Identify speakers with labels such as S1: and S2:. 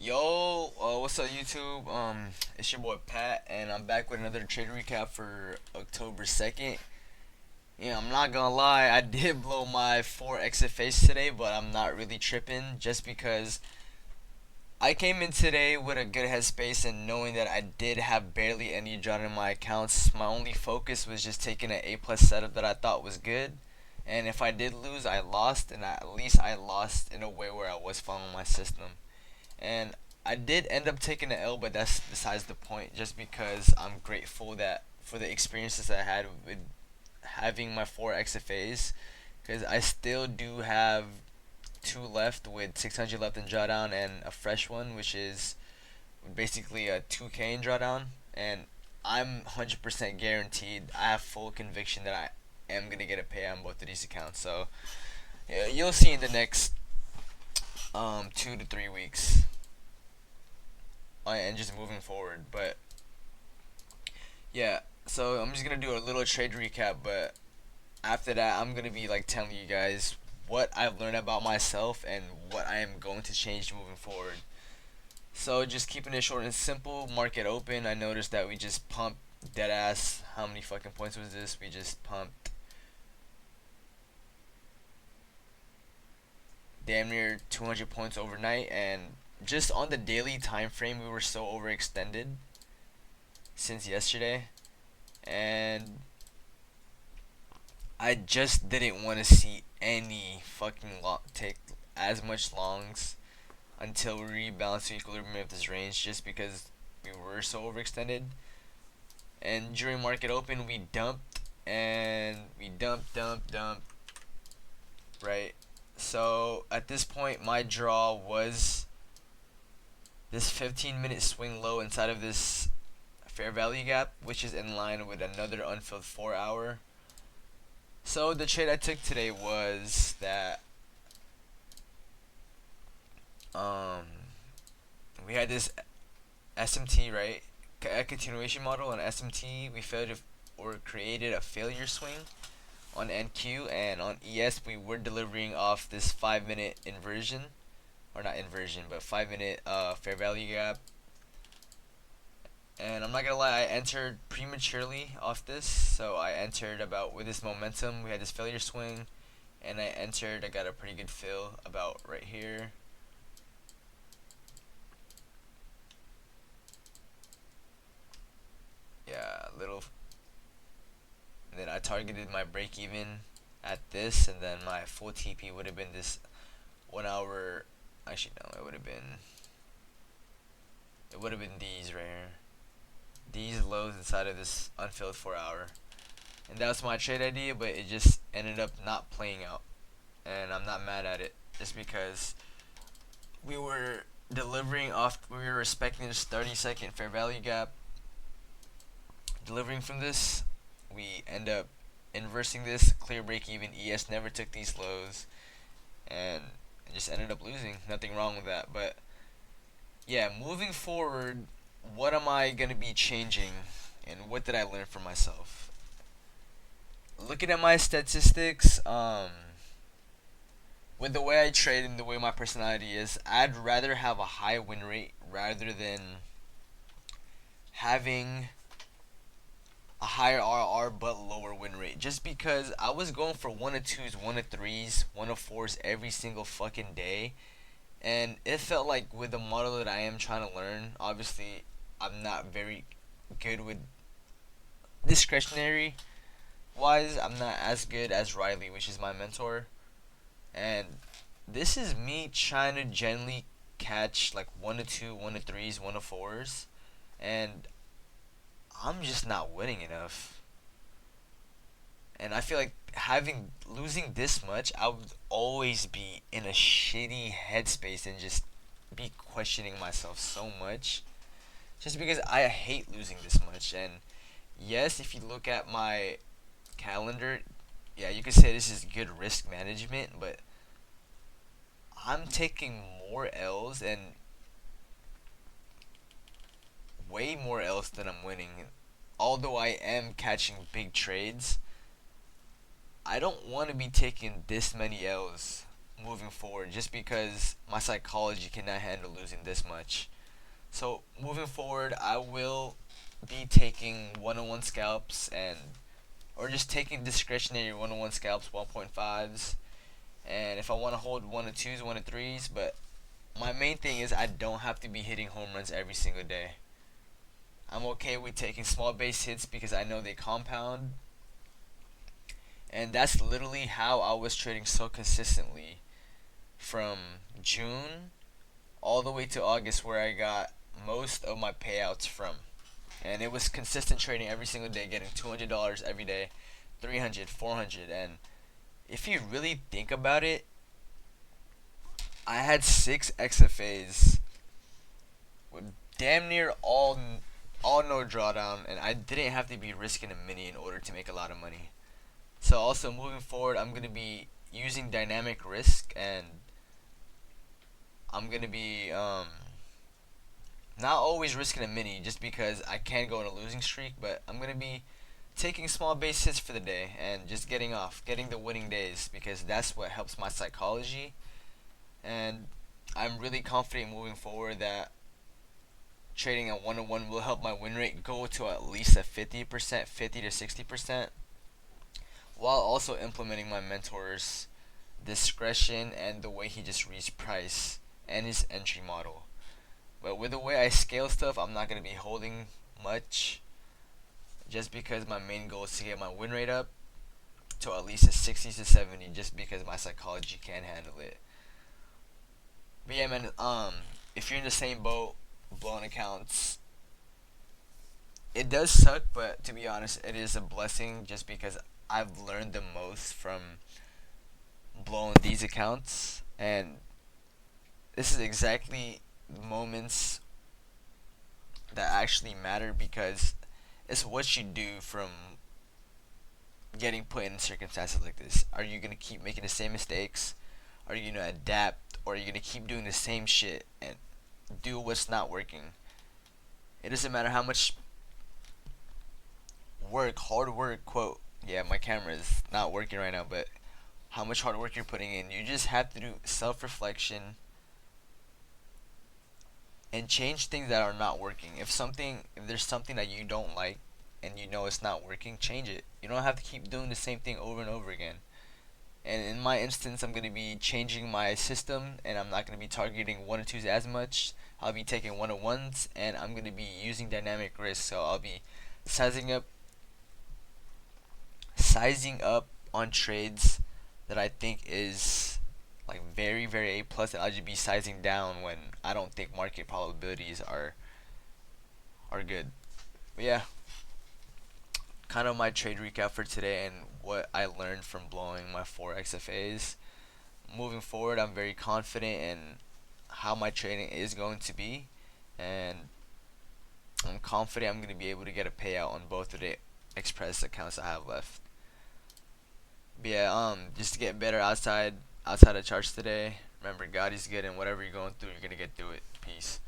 S1: Yo, what's up YouTube? It's your boy Pat, and I'm back with another trade recap for October 2nd. Yeah, I'm not gonna lie, I did blow my 4 XFAs today, but I'm not really tripping just because I came in today with a good headspace and knowing that I did have barely any drawdown in my accounts. My only focus was just taking an A plus setup that I thought was good. And if I did lose, I lost, and at least I lost in a way where I was following my system. And I did end up taking an L, but that's besides the point. Just because I'm grateful that for the experiences I had with having my 4 XFAs, because I still do have two left with 600 left in drawdown and a fresh one, which is basically a 2K in drawdown. And I'm 100% guaranteed. I have full conviction that I am gonna get a pay on both of these accounts. So yeah, you'll see in the next 2 to 3 weeks. And just moving forward. But yeah, so I'm just gonna do a little trade recap. But after that, I'm gonna be like telling you guys what I've learned about myself and what I am going to change moving forward. So just keeping it short and simple. Market open. I noticed that we just pumped dead ass. How many fucking points was this? We just pumped damn near 200 points overnight, and just on the daily time frame, we were so overextended since yesterday, and I just didn't want to see any fucking take as much longs until we rebalance to equilibrium of this range, just because we were so overextended. And during market open, we dumped and we dumped, right? So at this point, my draw was this 15-minute swing low inside of this fair value gap, which is in line with another unfilled 4 hour. So the trade I took today was that um, we had this SMT, right? A continuation model on SMT. We failed to, or created a failure swing on NQ, and on ES we were delivering off this 5 minute inversion, or not inversion, but 5 minute fair value gap. And I'm not gonna lie, I entered prematurely off this. So I entered about with this momentum. We had this failure swing, and I entered. I got a pretty good fill about right here. Yeah, a little. And then I targeted my break even at this, and then my full TP would have been this 1 hour. Actually, no, it would have been. It would have been these right here. These lows inside of this unfilled 4 hour. And that was my trade idea, but it just ended up not playing out. And I'm not mad at it, just because we were delivering off, we were respecting this 30-second fair value gap. Delivering from this, we end up inversing this, clear break even. ES never took these lows, and I just ended up losing. Nothing wrong with that. But yeah, moving forward, what am I going to be changing, and what did I learn for myself? Looking at my statistics, with the way I trade and the way my personality is, I'd rather have a high win rate rather than having a higher RR but lower win rate. Just because I was going for 1 of 2s, 1 of 3s, 1 of 4s every single fucking day, and it felt like with the model that I am trying to learn, obviously I'm not very good with discretionary wise. I'm not as good as Riley, which is my mentor, and this is me trying to generally catch like 1 of 2, 1 of 3s, 1 of 4s, and I'm just not winning enough. And I feel like having losing this much, I would always be in a shitty headspace and just be questioning myself so much, just because I hate losing this much. And yes, if you look at my calendar, yeah, you could say this is good risk management, but I'm taking more L's, and way more L's than I'm winning. Although I am catching big trades, I don't want to be taking this many L's moving forward, just because my psychology cannot handle losing this much. So moving forward, I will be taking one-on-one scalps and or just taking discretionary one-on-one scalps, 1.5s, and if I want to hold 1 to 2s, 1 to 3s. But my main thing is I don't have to be hitting home runs every single day. I'm okay with taking small base hits because I know they compound, and that's literally how I was trading so consistently from June all the way to August, where I got most of my payouts from. And it was consistent trading every single day, getting $200 every day, 300, 400. And if you really think about it, I had 6 XFAs with damn near all no drawdown, and I didn't have to be risking a mini in order to make a lot of money. So also moving forward, I'm gonna be using dynamic risk, and I'm gonna be not always risking a mini just because I can go on a losing streak, but I'm gonna be taking small base hits for the day and just getting off, getting the winning days, because that's what helps my psychology. And I'm really confident moving forward that trading at 1-to-1 will help my win rate go to at least a 50%, 50 to 60%, while also implementing my mentor's discretion and the way he just reads price and his entry model. But with the way I scale stuff, I'm not going to be holding much just because my main goal is to get my win rate up to at least a 60 to 70 just because my psychology can handle it. But yeah, man, if you're in the same boat, blowing accounts, it does suck, but to be honest, it is a blessing just because I've learned the most from blowing these accounts, and this is exactly moments that actually matter because it's what you do from getting put in circumstances like this. Are you gonna keep making the same mistakes? Are you gonna adapt, or are you gonna keep doing the same shit and do what's not working? It doesn't matter how much work, hard work, quote. Yeah, my camera is not working right now, but how much hard work you're putting in. You just have to do self reflection and change things that are not working. If there's something that you don't like and you know it's not working, change it. You don't have to keep doing the same thing over and over again. And in my instance, I'm going to be changing my system, and I'm not going to be targeting 1 to 2s as much. I'll be taking 1 to 1s, and I'm going to be using dynamic risk. So I'll be sizing up, sizing up on trades that I think is like very, very A plus, and I'll just be sizing down when I don't think market probabilities are good. But yeah, kind of my trade recap for today and what I learned from blowing my 4 XFAs. Moving forward, I'm very confident in how my trading is going to be, and I'm confident I'm going to be able to get a payout on both of the Express accounts I have left. But yeah, just to get better outside of charts today. Remember, God is good, and whatever you're going through, you're gonna get through it. Peace.